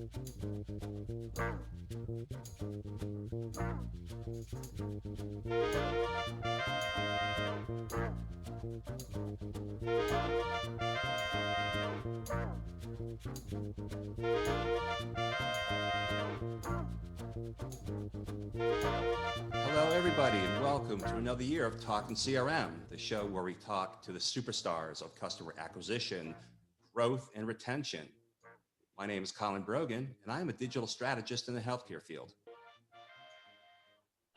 Hello, everybody, and welcome to another year of Talkin CRM, the show where we talk to the superstars of customer acquisition, growth, and retention. My name is Colin, and I am a digital strategist in the healthcare field.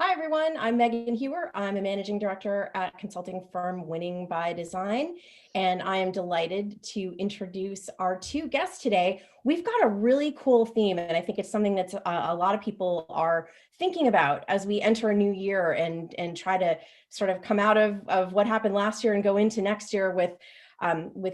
Hi, everyone. I'm Megan Hewer. I'm a managing director at consulting firm Winning by Design, and I am delighted to introduce our two guests today. We've got a really cool theme, and I think it's something that's a lot of people are thinking about as we enter a new year and try to sort of come out of what happened last year and go into next year with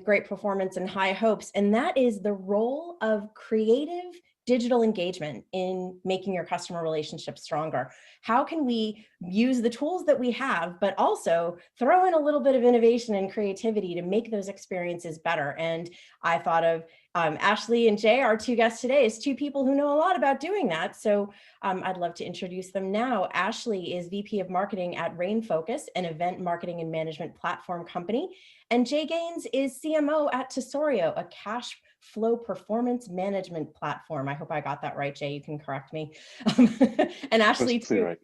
great performance and high hopes. And that is the role of creative digital engagement in making your customer relationship stronger. How can we use the tools that we have, but also throw in a little bit of innovation and creativity to make those experiences better? And I thought of Ashleigh and Jay, our two guests today, as two people who know a lot about doing that. So I'd love to introduce them now. Ashleigh is VP of Marketing at RainFocus, an event marketing and management platform company. And Jay Gaines is CMO at Tesorio, a cash flow performance management platform. I hope I got that right, Jay. You can correct me. And Ashleigh, too. Right.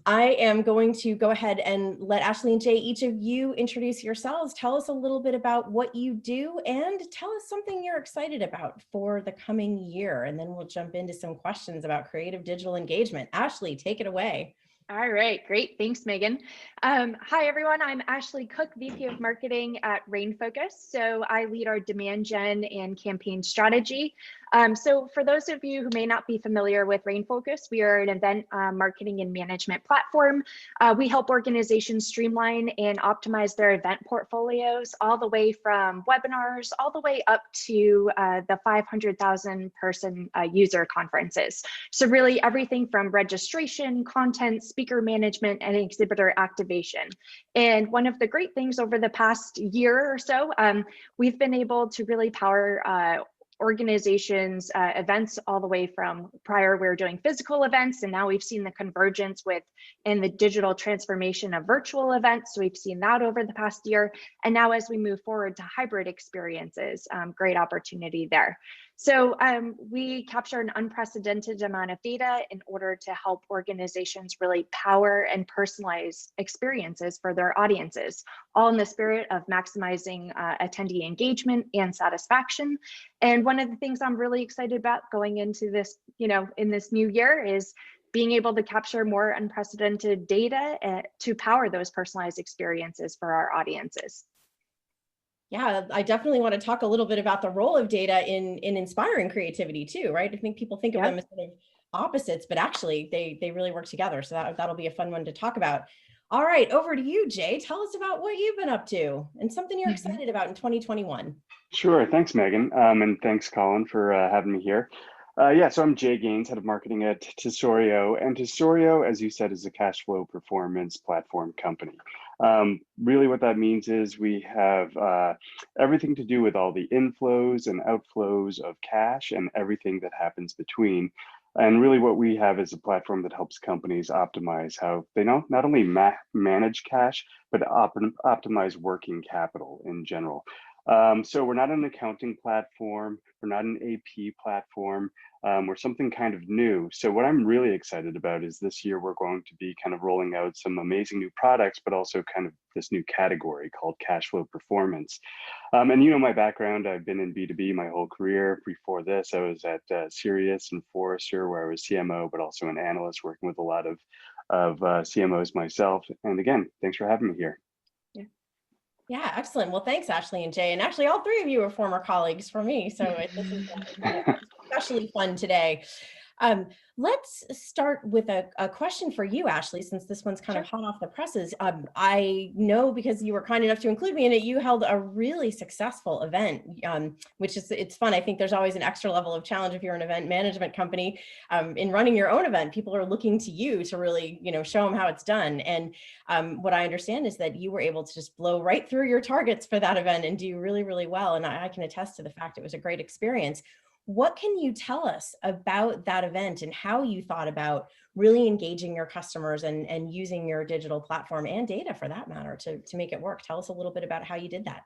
I am going to go ahead and let Ashleigh and Jay, each of you, introduce yourselves. Tell us a little bit about what you do and tell us something you're excited about for the coming year. And then we'll jump into some questions about creative digital engagement. Ashleigh, take it away. All right, great. Thanks, Megan. Hi, everyone. I'm Ashleigh Cook, VP of Marketing at RainFocus. So I lead our demand gen and campaign strategy. So for those of you who may not be familiar with RainFocus, we are an event marketing and management platform. We help organizations streamline and optimize their event portfolios, all the way from webinars, all the way up to the 500,000 person user conferences. So really everything from registration, content, speaker management, and exhibitor activation. And one of the great things over the past year or so, we've been able to really power organizations, events all the way from prior we were doing physical events, and now we've seen the convergence in the digital transformation of virtual events. So we've seen that over the past year. And now as we move forward to hybrid experiences, great opportunity there. So we capture an unprecedented amount of data in order to help organizations really power and personalize experiences for their audiences, all in the spirit of maximizing attendee engagement and satisfaction. And one of the things I'm really excited about going into this, in this new year is being able to capture more unprecedented data to power those personalized experiences for our audiences. Yeah, I definitely want to talk a little bit about the role of data in inspiring creativity too, right? I think people think of them as sort of opposites, but actually they really work together. So that'll be a fun one to talk about. All right, over to you, Jay. Tell us about what you've been up to and something you're excited about in 2021. Sure. Thanks, Megan. And thanks, Colin, for having me here. So I'm Jay Gaines, head of marketing at Tesorio. And Tesorio, as you said, is a cash flow performance platform company. Really what that means is we have everything to do with all the inflows and outflows of cash and everything that happens between. And really what we have is a platform that helps companies optimize how they not only manage cash, but optimize working capital in general. So we're not an accounting platform, we're not an AP platform, we're something kind of new. So what I'm really excited about is this year we're going to be kind of rolling out some amazing new products, but also kind of this new category called cash flow performance. And my background, I've been in B2B my whole career. Before this, I was at Sirius and Forrester, where I was CMO, but also an analyst working with a lot of CMOs myself. And again, thanks for having me here. Yeah, excellent. Well, thanks, Ashleigh and Jay. And actually, all three of you are former colleagues for me. So this is especially fun today. Let's start with a question for you, Ashleigh, since this one's kind of hot off the presses. I know because you were kind enough to include me in it, you held a really successful event, which is, it's fun. I think there's always an extra level of challenge if you're an event management company in running your own event. People are looking to you to really, show them how it's done. And what I understand is that you were able to just blow right through your targets for that event and do really, really well. And I can attest to the fact it was a great experience. What can you tell us about that event and how you thought about really engaging your customers and using your digital platform and data for that matter to make it work? Tell us a little bit about how you did that.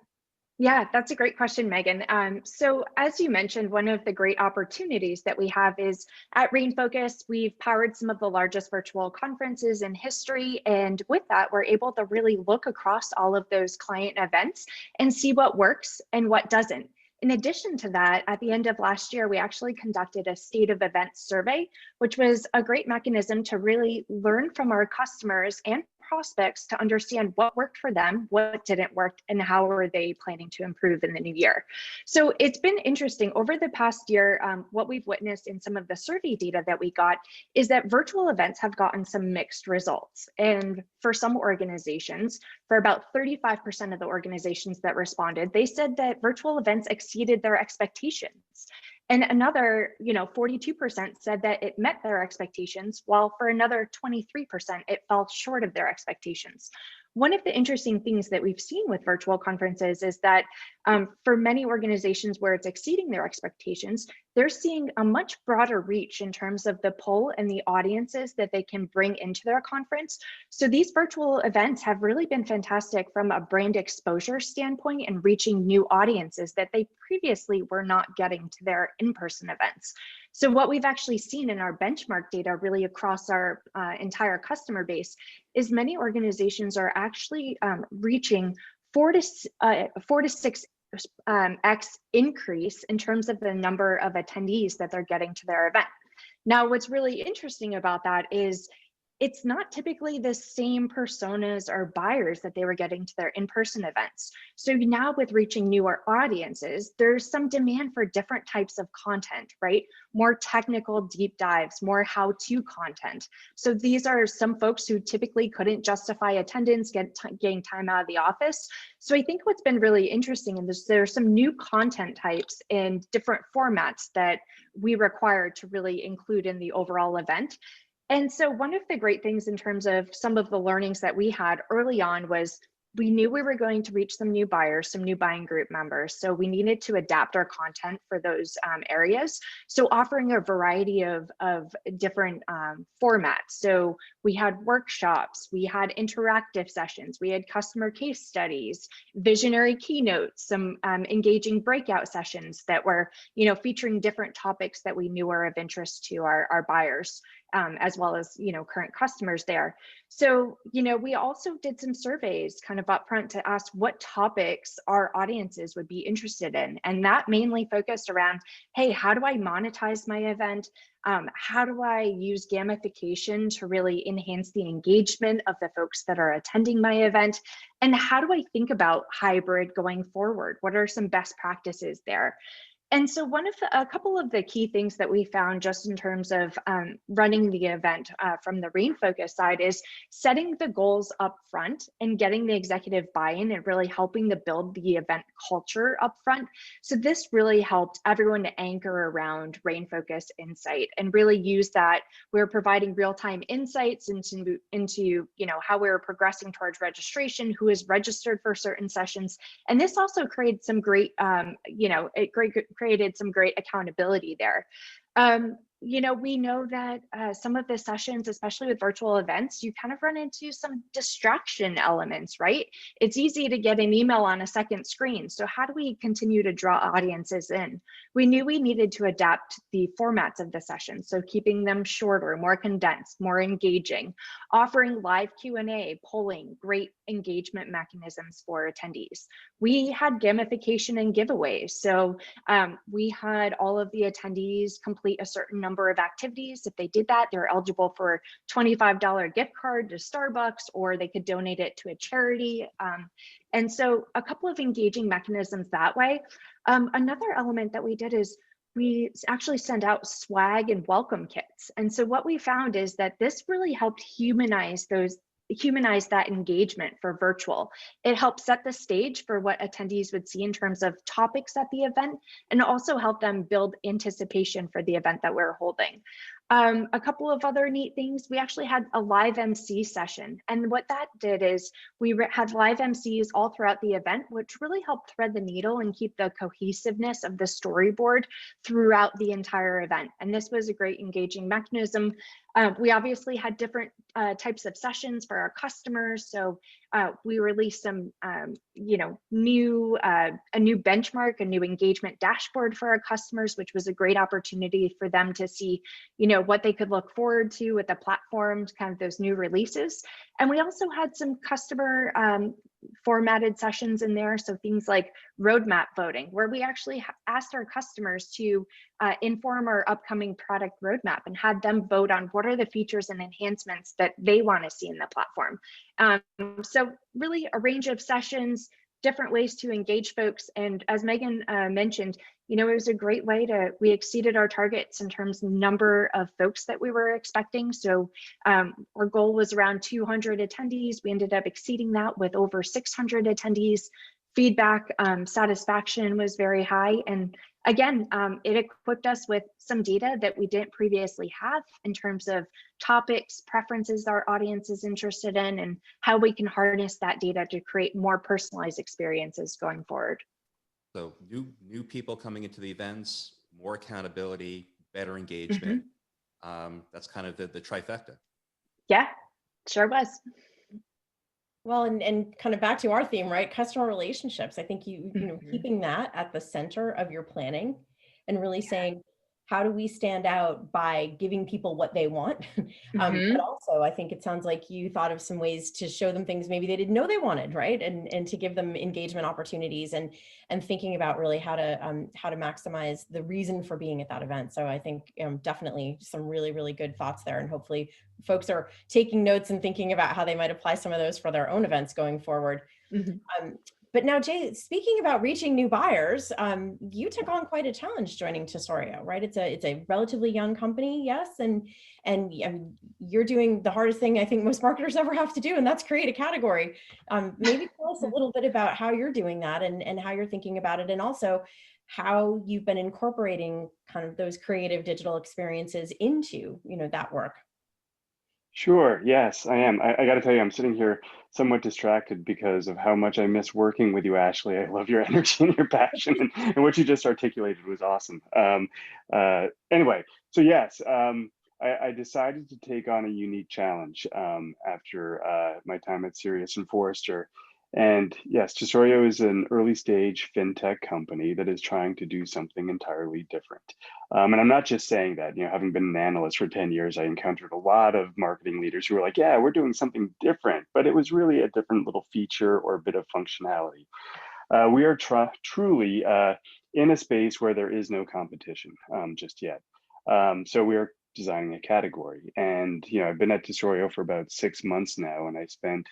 Yeah, that's a great question, Megan. So as you mentioned, one of the great opportunities that we have is at RainFocus, we've powered some of the largest virtual conferences in history. And with that, we're able to really look across all of those client events and see what works and what doesn't. In addition to that, at the end of last year, we actually conducted a state of events survey, which was a great mechanism to really learn from our customers and prospects to understand what worked for them, what didn't work, and how are they planning to improve in the new year. So it's been interesting over the past year. What we've witnessed in some of the survey data that we got is that virtual events have gotten some mixed results. And for some organizations, for about 35% of the organizations that responded, they said that virtual events exceeded their expectations. And another, 42% said that it met their expectations, while for another 23%, it fell short of their expectations. One of the interesting things that we've seen with virtual conferences is that for many organizations where it's exceeding their expectations, they're seeing a much broader reach in terms of the pull and the audiences that they can bring into their conference. So these virtual events have really been fantastic from a brand exposure standpoint and reaching new audiences that they previously were not getting to their in-person events. So what we've actually seen in our benchmark data really across our entire customer base is many organizations are actually reaching 4 to 6 X increase in terms of the number of attendees that they're getting to their event. Now, what's really interesting about that is it's not typically the same personas or buyers that they were getting to their in-person events. So now with reaching newer audiences, there's some demand for different types of content, right? More technical deep dives, more how-to content. So these are some folks who typically couldn't justify attendance, getting time out of the office. So I think what's been really interesting is there's some new content types and different formats that we require to really include in the overall event. And so one of the great things in terms of some of the learnings that we had early on was we knew we were going to reach some new buyers, some new buying group members. So we needed to adapt our content for those areas. So offering a variety of different formats. So we had workshops, we had interactive sessions, we had customer case studies, visionary keynotes, some engaging breakout sessions that were, featuring different topics that we knew were of interest to our buyers. As well as current customers there. So we also did some surveys kind of upfront to ask what topics our audiences would be interested in, and that mainly focused around, hey, how do I monetize my event? How do I use gamification to really enhance the engagement of the folks that are attending my event? And how do I think about hybrid going forward? What are some best practices there? And so a couple of the key things that we found just in terms of running the event from the RainFocus side is setting the goals up front and getting the executive buy-in and really helping to build the event culture up front. So this really helped everyone to anchor around RainFocus Insight and really use that. We're providing real-time insights into how we're progressing towards registration, who is registered for certain sessions. And this also created some great, created some great accountability there. We know that some of the sessions, especially with virtual events, you kind of run into some distraction elements, right? It's easy to get an email on a second screen. So how do we continue to draw audiences in? We knew we needed to adapt the formats of the sessions. So keeping them shorter, more condensed, more engaging, offering live Q&A, polling, great engagement mechanisms for attendees. We had gamification and giveaways. So we had all of the attendees complete a certain number of activities. If they did that, they're eligible for $25 gift card to Starbucks, or they could donate it to a charity. And so a couple of engaging mechanisms that way. Another element that we did is we actually send out swag and welcome kits. And so what we found is that this really helped humanize that engagement for virtual. It helps set the stage for what attendees would see in terms of topics at the event, and also help them build anticipation for the event that we're holding. A couple of other neat things. We actually had a live MC session. And what that did is we had live MCs all throughout the event, which really helped thread the needle and keep the cohesiveness of the storyboard throughout the entire event. And this was a great engaging mechanism. We obviously had different types of sessions for our customers. So we released some, a new benchmark, a new engagement dashboard for our customers, which was a great opportunity for them to see, what they could look forward to with the platform, kind of those new releases. And we also had some customer formatted sessions in there. So things like roadmap voting, where we actually asked our customers to inform our upcoming product roadmap and had them vote on what are the features and enhancements that they want to see in the platform. So really a range of sessions, different ways to engage folks. And as Megan mentioned, it was a great way we exceeded our targets in terms of number of folks that we were expecting. So our goal was around 200 attendees. We ended up exceeding that with over 600 attendees. Feedback, satisfaction was very high. And again, it equipped us with some data that we didn't previously have in terms of topics, preferences our audience is interested in, and how we can harness that data to create more personalized experiences going forward. So new people coming into the events, more accountability, better engagement. That's kind of the trifecta. Yeah, sure was. Well, and kind of back to our theme, right? Customer relationships. I think keeping that at the center of your planning and really saying, how do we stand out by giving people what they want? But also, I think it sounds like you thought of some ways to show them things maybe they didn't know they wanted, right? And to give them engagement opportunities and thinking about really how to maximize the reason for being at that event. So I think definitely some really, really good thoughts there. And hopefully folks are taking notes and thinking about how they might apply some of those for their own events going forward. But now, Jay, speaking about reaching new buyers, you took on quite a challenge joining Tesorio, right? It's a relatively young company, yes, and you're doing the hardest thing I think most marketers ever have to do, and that's create a category. Maybe tell us a little bit about how you're doing that and how you're thinking about it, and also how you've been incorporating kind of those creative digital experiences into that work. Sure. Yes, I am. I got to tell you, I'm sitting here somewhat distracted because of how much I miss working with you, Ashleigh. I love your energy and your passion, and what you just articulated was awesome. Anyway, so yes, I decided to take on a unique challenge after my time at Sirius and Forrester. And yes, Tesorio is an early stage fintech company that is trying to do something entirely different. And I'm not just saying that, having been an analyst for 10 years, I encountered a lot of marketing leaders who were like, yeah, we're doing something different, but it was really a different little feature or a bit of functionality. We are truly in a space where there is no competition just yet. So we are designing a category. And, I've been at Tesorio for about 6 months now, and I spent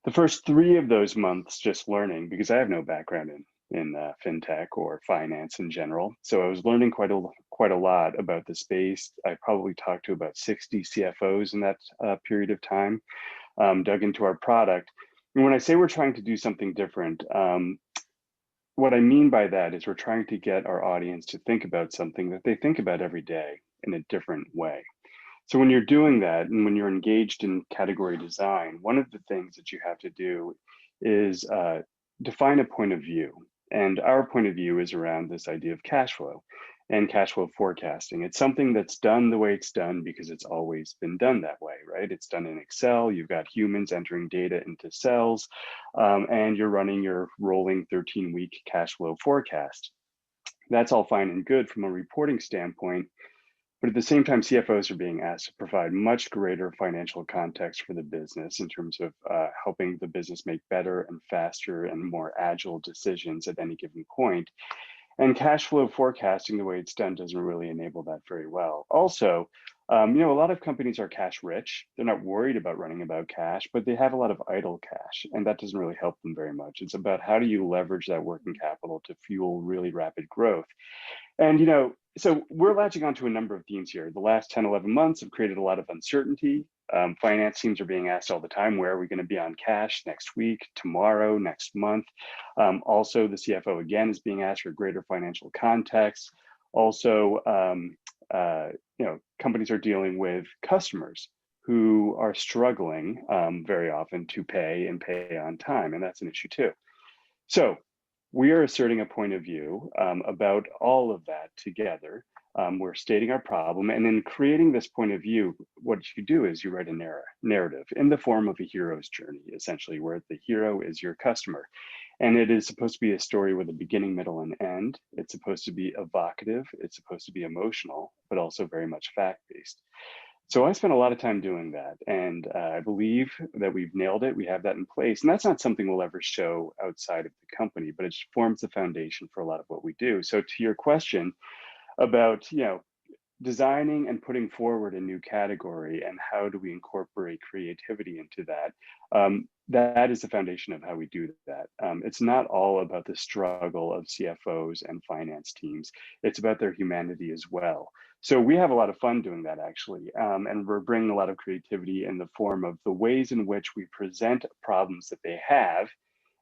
the first 3 of those months just learning, because I have no background in fintech or finance in general. So I was learning quite a lot about the space. I probably talked to about 60 CFOs in that period of time, dug into our product. And when I say we're trying to do something different, what I mean by that is we're trying to get our audience to think about something that they think about every day in a different way. So when you're doing that, and when you're engaged in category design, one of the things that you have to do is define a point of view. And our point of view is around this idea of cash flow and cash flow forecasting. It's something that's done the way it's done because it's always been done that way, right? It's done in Excel. You've got humans entering data into cells, and you're running your rolling 13-week cash flow forecast. That's all fine and good from a reporting standpoint. But at the same time, CFOs are being asked to provide much greater financial context for the business in terms of helping the business make better and faster and more agile decisions at any given point. And cash flow forecasting, the way it's done, doesn't really enable that very well. Also, a lot of companies are cash rich. They're not worried about running about cash, but they have a lot of idle cash, and that doesn't really help them very much. It's about how do you leverage that working capital to fuel really rapid growth. And, so we're latching onto a number of themes here. The last 10, 11 months have created a lot of uncertainty. Finance teams are being asked all the time, where are we going to be on cash next week, tomorrow, next month? Also, the CFO, again, is being asked for greater financial context. Also, companies are dealing with customers who are struggling very often to pay and pay on time, and that's an issue too. So we are asserting a point of view about all of that together. We're stating our problem, and in creating this point of view, what you do is you write a narrative in the form of a hero's journey, essentially, where the hero is your customer. And it is supposed to be a story with a beginning, middle, and end. It's supposed to be evocative. It's supposed to be emotional, but also very much fact-based. So I spent a lot of time doing that, and I believe that we've nailed it. We have that in place, and that's not something we'll ever show outside of the company, but it forms the foundation for a lot of what we do. So to your question about, designing and putting forward a new category and how do we incorporate creativity into that, that is the foundation of how we do that. It's not all about the struggle of CFOs and finance teams. It's about their humanity as well. So we have a lot of fun doing that, actually. And we're bringing a lot of creativity in the form of the ways in which we present problems that they have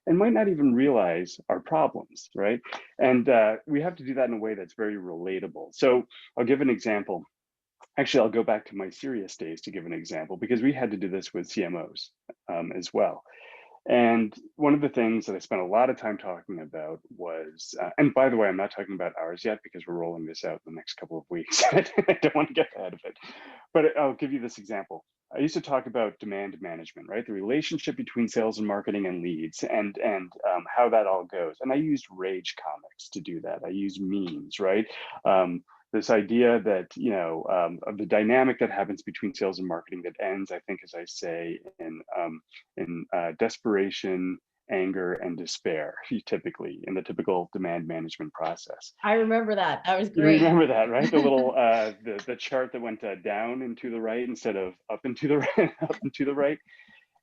and might not even realize are problems, right? And we have to do that in a way that's very relatable. So I'll give an example. Actually, I'll go back to my serious days to give an example, because we had to do this with CMOs as well. And one of the things that I spent a lot of time talking about was, and by the way, I'm not talking about ours yet because we're rolling this out in the next couple of weeks. I don't want to get ahead of it, but I'll give you this example. I used to talk about demand management, right? The relationship between sales and marketing and leads, and how that all goes. And I used rage comics to do that. I used memes, right? This idea that, of the dynamic that happens between sales and marketing that ends, I think, as I say, in desperation, anger, and despair, typically in the typical demand management process. I remember that. That was You great. remember that, right? The little the chart that went down and to the right instead of up and to the right, up and to the right.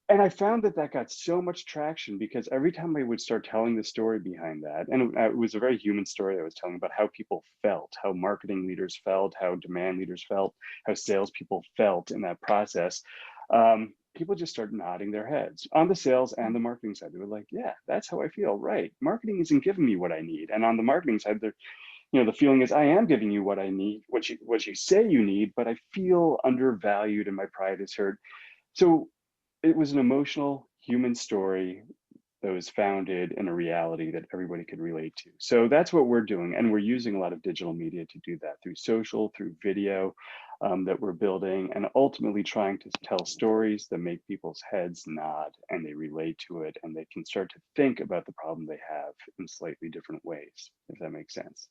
And I found that that got so much traction because every time I would start telling the story behind that, and it was a very human story I was telling about how people felt, how marketing leaders felt, how demand leaders felt, how salespeople felt in that process, people just started nodding their heads on the sales and the marketing side. They were like, yeah, that's how I feel, right? Marketing isn't giving me what I need. And on the marketing side, the feeling is I am giving you what I need, what you say you need, but I feel undervalued and my pride is hurt. So it was an emotional human story that was founded in a reality that everybody could relate to. So that's what we're doing. And we're using a lot of digital media to do that, through social, through video that we're building, and ultimately trying to tell stories that make people's heads nod and they relate to it and they can start to think about the problem they have in slightly different ways, if that makes sense.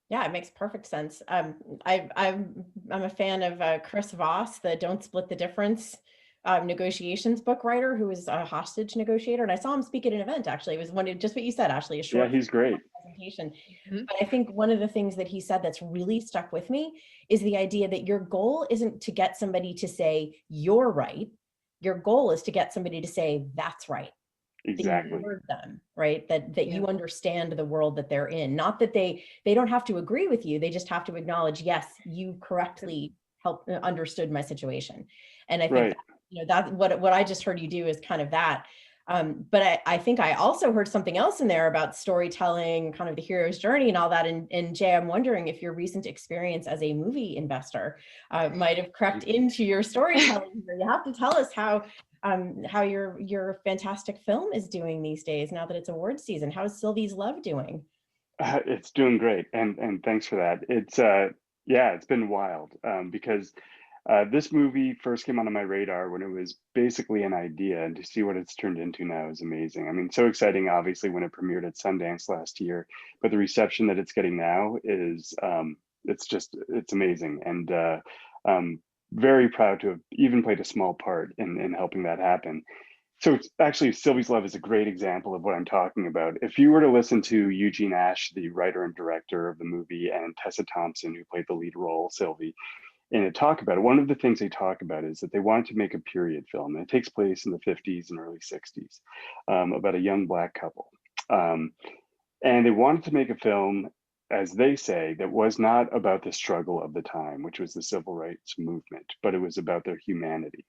Yeah, it makes perfect sense. I'm a fan of Chris Voss, the Don't Split the Difference negotiations book writer, who is a hostage negotiator. And I saw him speak at an event, actually. It was just what you said, Ashleigh, a short he's great. presentation. But I think one of the things that he said that's really stuck with me is the idea that your goal isn't to get somebody to say you're right. Your goal is to get somebody to say that's right. Exactly. That you heard them, right? That you understand the world that they're in. Not that they don't have to agree with you. They just have to acknowledge, yes, you correctly understood my situation. And I think that's what I just heard you do is kind of that. But I think I also heard something else in there about storytelling, kind of the hero's journey and all that. And Jay, I'm wondering if your recent experience as a movie investor might have crept into your storytelling. You have to tell us how your fantastic film is doing these days now that it's award season. How is Sylvie's Love doing? It's doing great, and thanks for that. It's it's been wild because this movie first came onto my radar when it was basically an idea, and to see what it's turned into now is amazing. I mean, so exciting, obviously, when it premiered at Sundance last year, but the reception that it's getting now is it's amazing, and I'm very proud to have even played a small part in helping that happen. So actually, Sylvie's Love is a great example of what I'm talking about. If you were to listen to Eugene Ash, the writer and director of the movie, and Tessa Thompson, who played the lead role, Sylvie, and talk about it, one of the things they talk about is that they wanted to make a period film, and it takes place in the 50s and early 60s, about a young Black couple. And they wanted to make a film, as they say, that was not about the struggle of the time, which was the civil rights movement, but it was about their humanity.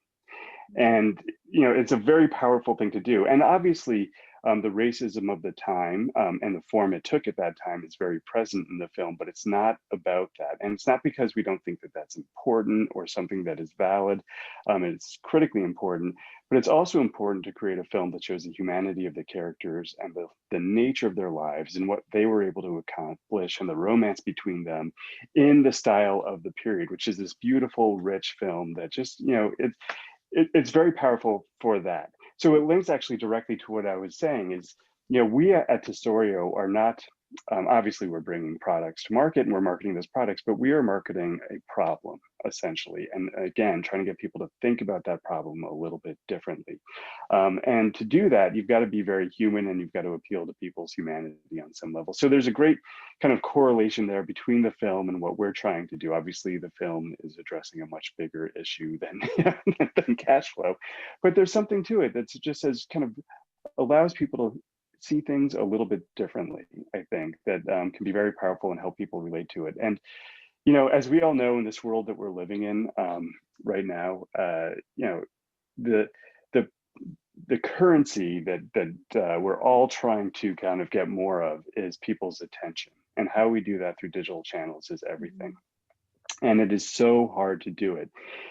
And it's a very powerful thing to do. And obviously, The racism of the time and the form it took at that time is very present in the film, but it's not about that. And it's not because we don't think that that's important or something that is valid. It's critically important, but it's also important to create a film that shows the humanity of the characters and the nature of their lives and what they were able to accomplish and the romance between them in the style of the period, which is this beautiful, rich film that just, it's very powerful for that. So it links actually directly to what I was saying is, we at Tesorio are not, obviously we're bringing products to market and we're marketing those products, but we are marketing a problem essentially. And again, trying to get people to think about that problem a little bit differently. And to do that, you've got to be very human and you've got to appeal to people's humanity on some level. So there's a great kind of correlation there between the film and what we're trying to do. Obviously, the film is addressing a much bigger issue than cash flow, but there's something to it that's just as kind of allows people to see things a little bit differently, I think, that can be very powerful and help people relate to it. And, as we all know in this world that we're living in right now, the currency that we're all trying to kind of get more of is people's attention. And how we do that through digital channels is everything. And it is so hard to do it.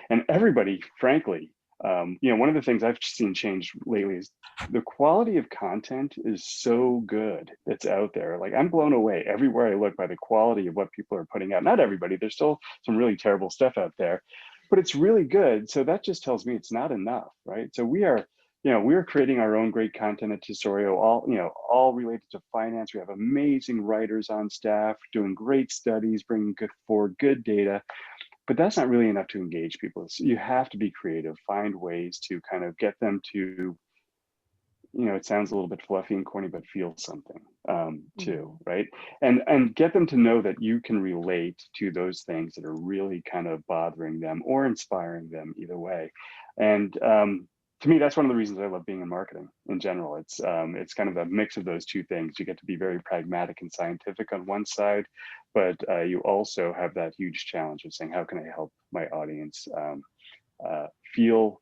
And everybody, frankly, one of the things I've seen change lately is the quality of content is so good that's out there. Like, I'm blown away everywhere I look by the quality of what people are putting out. Not everybody, there's still some really terrible stuff out there, but it's really good. So that just tells me it's not enough, right? So we are creating our own great content at Tesorio, all related to finance. We have amazing writers on staff doing great studies, bringing forward good data. But that's not really enough to engage people. So you have to be creative, find ways to kind of get them to, it sounds a little bit fluffy and corny, but feel something too, right? And get them to know that you can relate to those things that are really kind of bothering them or inspiring them, either way. And to me, that's one of the reasons I love being in marketing in general. It's kind of a mix of those two things. You get to be very pragmatic and scientific on one side, but you also have that huge challenge of saying, how can I help my audience feel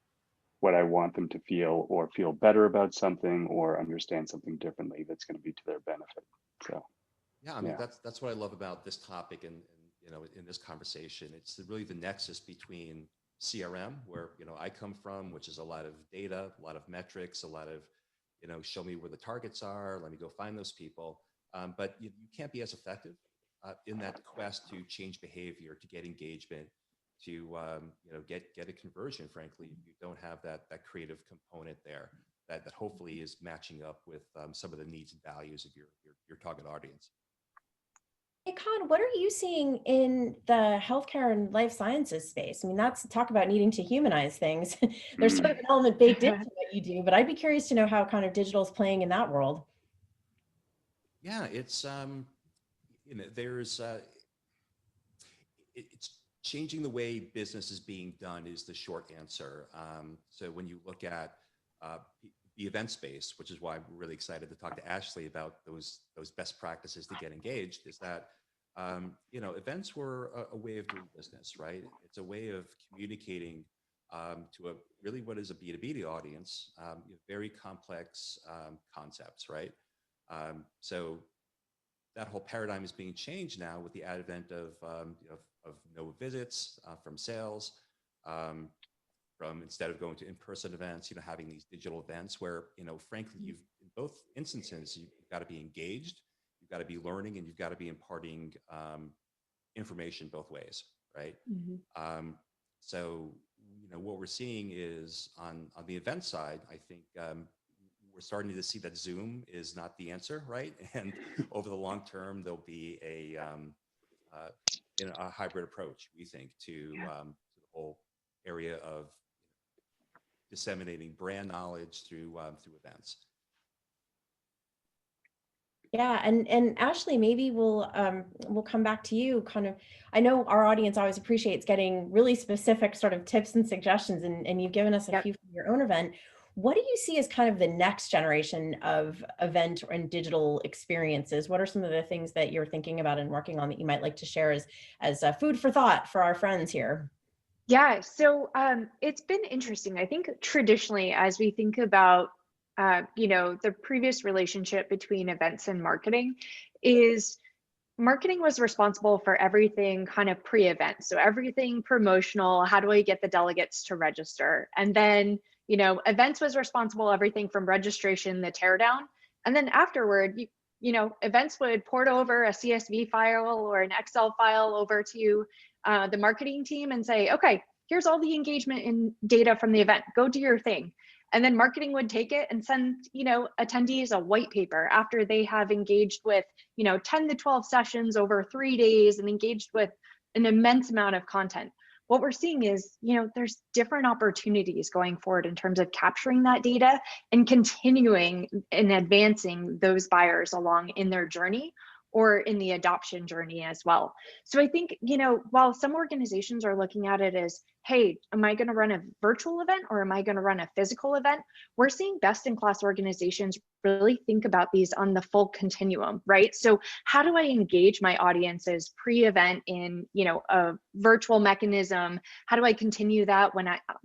what I want them to feel, or feel better about something, or understand something differently that's going to be to their benefit. So, yeah, I mean, that's what I love about this topic and in this conversation. It's really the nexus between CRM, where I come from, which is a lot of data, a lot of metrics, a lot of show me where the targets are, let me go find those people. But you can't be as effective in that quest to change behavior, to get engagement, to get a conversion. Frankly, you don't have that creative component there that hopefully is matching up with some of the needs and values of your target audience. Hey, Con, what are you seeing in the healthcare and life sciences space? I mean, that's talk about needing to humanize things. There's sort of an element baked into what you do, but I'd be curious to know how kind of digital is playing in that world. Yeah, it's there's it's changing the way business is being done is the short answer. So when you look at the event space, which is why we're really excited to talk to Ashleigh about those best practices to get engaged, is that events were a way of doing business, right? It's a way of communicating to really what is a B2B audience, very complex concepts, right? So that whole paradigm is being changed now with the advent of no visits from sales, from instead of going to in-person events, having these digital events where, frankly, in both instances, you've got to be engaged, you've got to be learning, and you've got to be imparting information both ways, right? So, what we're seeing is on the event side, I think we're starting to see that Zoom is not the answer, right? And over the long term, there'll be a hybrid approach, we think, to the whole area of disseminating brand knowledge through events. Yeah, and Ashleigh, maybe we'll come back to you. Kind of, I know our audience always appreciates getting really specific sort of tips and suggestions, and you've given us a few from your own event. What do you see as kind of the next generation of event and digital experiences? What are some of the things that you're thinking about and working on that you might like to share as food for thought for our friends here? Yeah, so it's been interesting. I think traditionally, as we think about the previous relationship between events and marketing is marketing was responsible for everything kind of pre-event. So everything promotional, how do I get the delegates to register? And then, events was responsible everything from registration, the teardown. And then afterward, events would port over a CSV file or an Excel file over to the marketing team and say, okay, here's all the engagement and data from the event, go do your thing. And then marketing would take it and send, attendees a white paper after they have engaged with, 10 to 12 sessions over 3 days and engaged with an immense amount of content. What we're seeing is, there's different opportunities going forward in terms of capturing that data and continuing and advancing those buyers along in their journey or in the adoption journey as well. So I think, while some organizations are looking at it as, hey, am I going to run a virtual event or am I going to run a physical event? We're seeing best-in-class organizations really think about these on the full continuum, right? So how do I engage my audiences pre-event in, a virtual mechanism? How do I continue that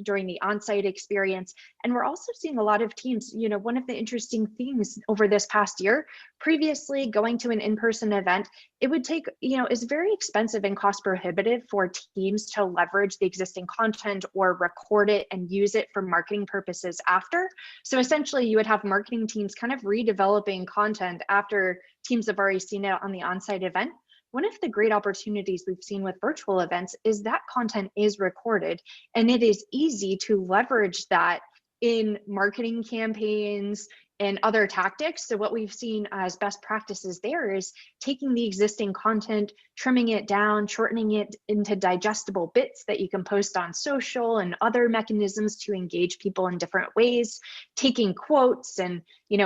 during the on-site experience? And we're also seeing a lot of teams, one of the interesting things over this past year, previously going to an in-person event, it would take, it's very expensive and cost prohibitive for teams to leverage the existing content or record it and use it for marketing purposes after. So essentially you would have marketing teams kind of redeveloping content after teams have already seen it on the on-site event. One of the great opportunities we've seen with virtual events is that content is recorded and it is easy to leverage that in marketing campaigns and other tactics. So what we've seen as best practices there is taking the existing content, trimming it down, shortening it into digestible bits that you can post on social and other mechanisms to engage people in different ways, taking quotes and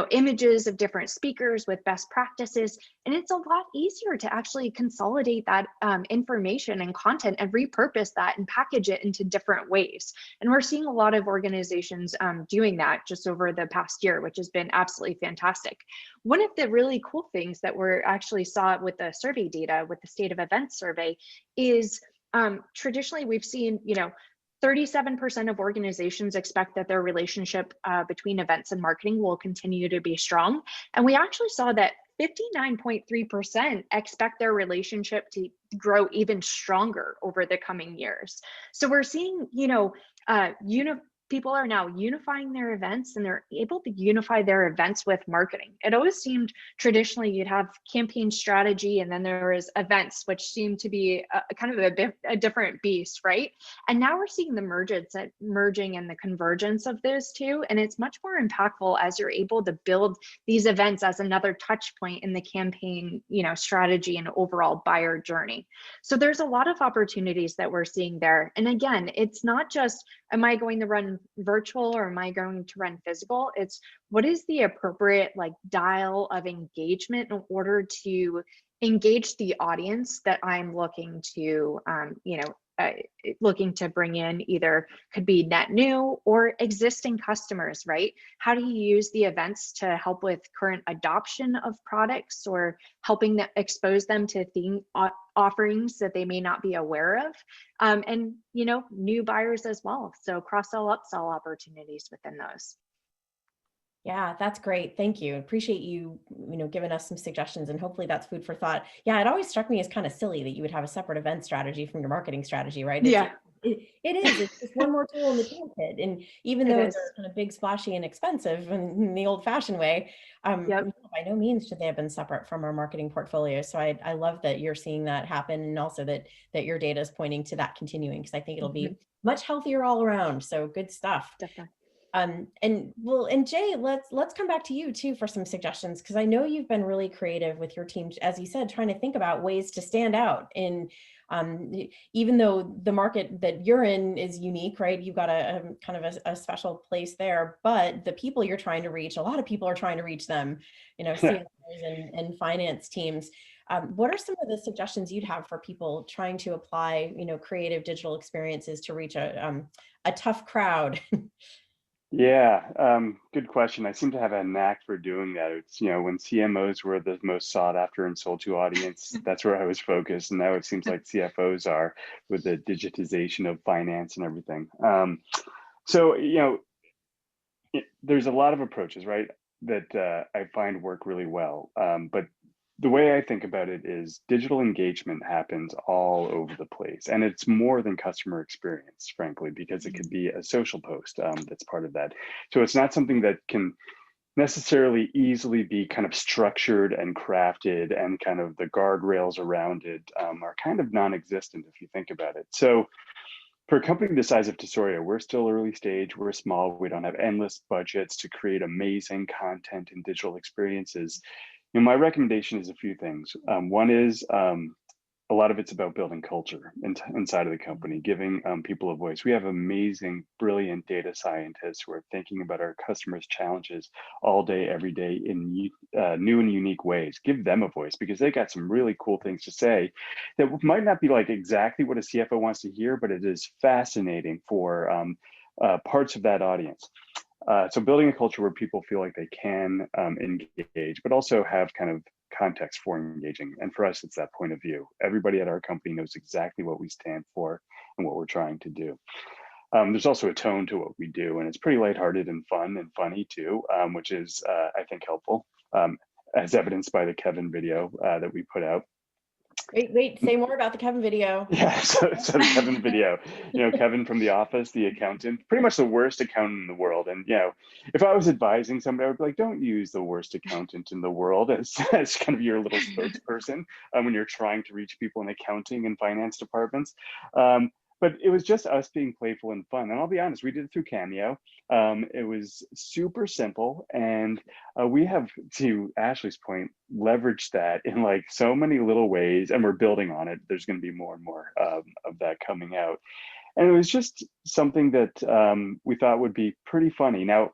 images of different speakers with best practices. And it's a lot easier to actually consolidate that information and content and repurpose that and package it into different ways. And we're seeing a lot of organizations doing that just over the past year, which has been absolutely fantastic. One of the really cool things that we're actually saw with the survey data, with the State of Events survey, is traditionally we've seen, 37% of organizations expect that their relationship between events and marketing will continue to be strong. And we actually saw that 59.3% expect their relationship to grow even stronger over the coming years. So we're seeing, people are now unifying their events and they're able to unify their events with marketing. It always seemed traditionally you'd have campaign strategy and then there is events, which seemed to be kind of a different beast, right? And now we're seeing the merging and the convergence of those two. And it's much more impactful as you're able to build these events as another touch point in the campaign, strategy and overall buyer journey. So there's a lot of opportunities that we're seeing there. And again, it's not just, am I going to run virtual or am I going to run physical? It's what is the appropriate dial of engagement in order to engage the audience that I'm looking to, looking to bring in, either could be net new or existing customers, right? How do you use the events to help with current adoption of products or helping them expose them to offerings that they may not be aware of, and new buyers as well. So cross-sell, upsell opportunities within those. Yeah, that's great. Thank you. Appreciate you, giving us some suggestions, and hopefully that's food for thought. Yeah, it always struck me as kind of silly that you would have a separate event strategy from your marketing strategy, right? Yeah. It is. It's just one more tool in the toolkit. And even though they're kind of big, splashy, and expensive in the old-fashioned way, by no means should they have been separate from our marketing portfolio. So I love that you're seeing that happen, and also that your data is pointing to that continuing, because I think it'll be much healthier all around. So good stuff. Definitely. And Jay, let's come back to you too for some suggestions, because I know you've been really creative with your team, as you said, trying to think about ways to stand out in, even though the market that you're in is unique, right? You've got a kind of a special place there, but the people you're trying to reach, a lot of people are trying to reach them, CFOs and finance teams. What are some of the suggestions you'd have for people trying to apply, creative digital experiences to reach a tough crowd? Yeah, good question. I seem to have a knack for doing that. It's, when CMOs were the most sought after and sold to audience, that's where I was focused. And now it seems like CFOs are, with the digitization of finance and everything. So, there's a lot of approaches, right, that I find work really well. But the way I think about it is digital engagement happens all over the place. And it's more than customer experience, frankly, because it could be a social post that's part of that. So it's not something that can necessarily easily be kind of structured and crafted, and kind of the guardrails around it are kind of non-existent if you think about it. So for a company the size of Tesorio, we're still early stage, we're small, we don't have endless budgets to create amazing content and digital experiences. My recommendation is a few things. One is a lot of it's about building culture inside of the company, giving people a voice. We have amazing, brilliant data scientists who are thinking about our customers' challenges all day, every day in new and unique ways. Give them a voice, because they got some really cool things to say that might not be like exactly what a CFO wants to hear, but it is fascinating for parts of that audience. So building a culture where people feel like they can engage, but also have kind of context for engaging. And for us, it's that point of view. Everybody at our company knows exactly what we stand for and what we're trying to do. There's also a tone to what we do, and it's pretty lighthearted and fun and funny too, which is, I think, helpful, as evidenced by the Kevin video that we put out. Wait, say more about the Kevin video. Yeah, so the Kevin video, Kevin from The Office, the accountant, pretty much the worst accountant in the world. And, if I was advising somebody, I would be like, don't use the worst accountant in the world as kind of your little spokesperson when you're trying to reach people in accounting and finance departments. But it was just us being playful and fun. And I'll be honest, we did it through Cameo. It was super simple. And we have, to Ashleigh's point, leveraged that in like so many little ways. And we're building on it. There's going to be more and more of that coming out. And it was just something that we thought would be pretty funny. Now,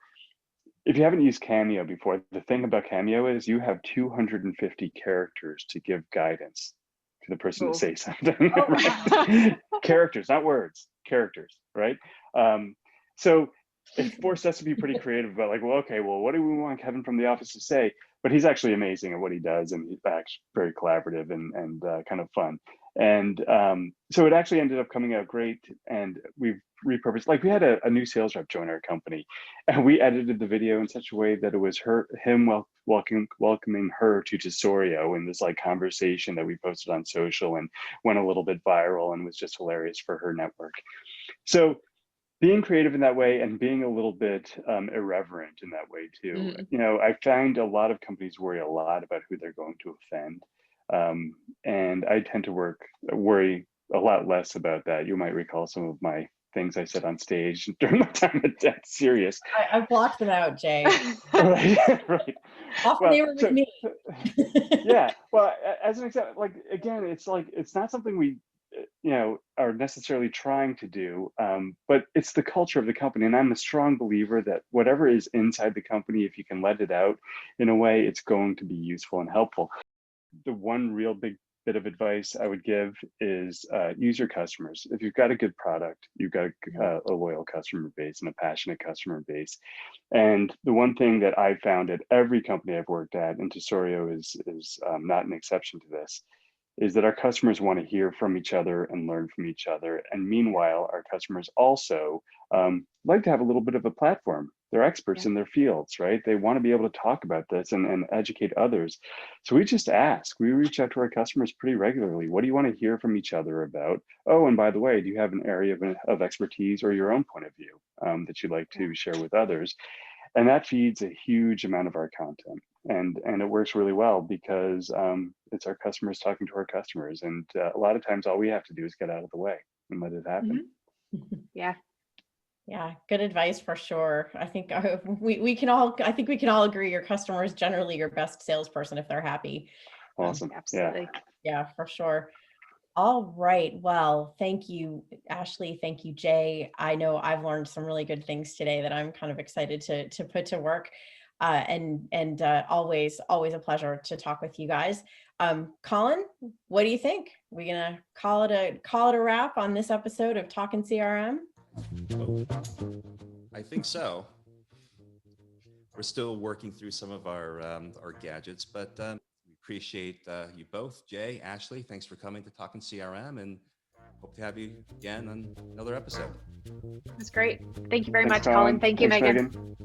if you haven't used Cameo before, the thing about Cameo is you have 250 characters to give guidance to the person to say something. Oh, right? Characters, not words, characters, right? So it forced us to be pretty creative about like, well, what do we want Kevin from The Office to say? But he's actually amazing at what he does, and he's actually very collaborative and kind of fun. And so it actually ended up coming out great, and we've repurposed. Like, we had a new sales rep join our company, and we edited the video in such a way that it was him welcoming her to Tesorio in this like conversation that we posted on social and went a little bit viral and was just hilarious for her network. So being creative in that way and being a little bit irreverent in that way too. I find a lot of companies worry a lot about who they're going to offend. And I tend to worry a lot less about that. You might recall some of my things I said on stage during my time at Sirius. I blocked them out, Jay. Right. Often they were with me. Yeah. Well, as an example, like, again, it's not something we are necessarily trying to do, but it's the culture of the company. And I'm a strong believer that whatever is inside the company, if you can let it out in a way, it's going to be useful and helpful. The one real big bit of advice I would give is use your customers. If you've got a good product, you've got a loyal customer base and a passionate customer base. And the one thing that I've found at every company I've worked at, and Tesorio is not an exception to this, is that our customers want to hear from each other and learn from each other. And meanwhile, our customers also like to have a little bit of a platform. They're experts in their fields, right? They want to be able to talk about this and educate others. So we just ask, we reach out to our customers pretty regularly. What do you want to hear from each other about? Oh, and by the way, do you have an area of expertise or your own point of view that you'd like to share with others? And that feeds a huge amount of our content. And it works really well because it's our customers talking to our customers. And a lot of times all we have to do is get out of the way and let it happen. Yeah. Yeah, good advice for sure. I think we can all agree your customer is generally your best salesperson if they're happy. Awesome. Absolutely. Yeah, for sure. All right. Well, thank you, Ashleigh. Thank you, Jay. I know I've learned some really good things today that I'm kind of excited to put to work. And always a pleasure to talk with you guys. Colin, what do you think? We gonna call it a wrap on this episode of Talkin CRM? I think so. We're still working through some of our gadgets, but we appreciate you both, Jay, Ashleigh. Thanks for coming to Talkin CRM, and hope to have you again on another episode. That's great. Thank you very Thanks, much, Colin. Thank you, Thanks, Megan.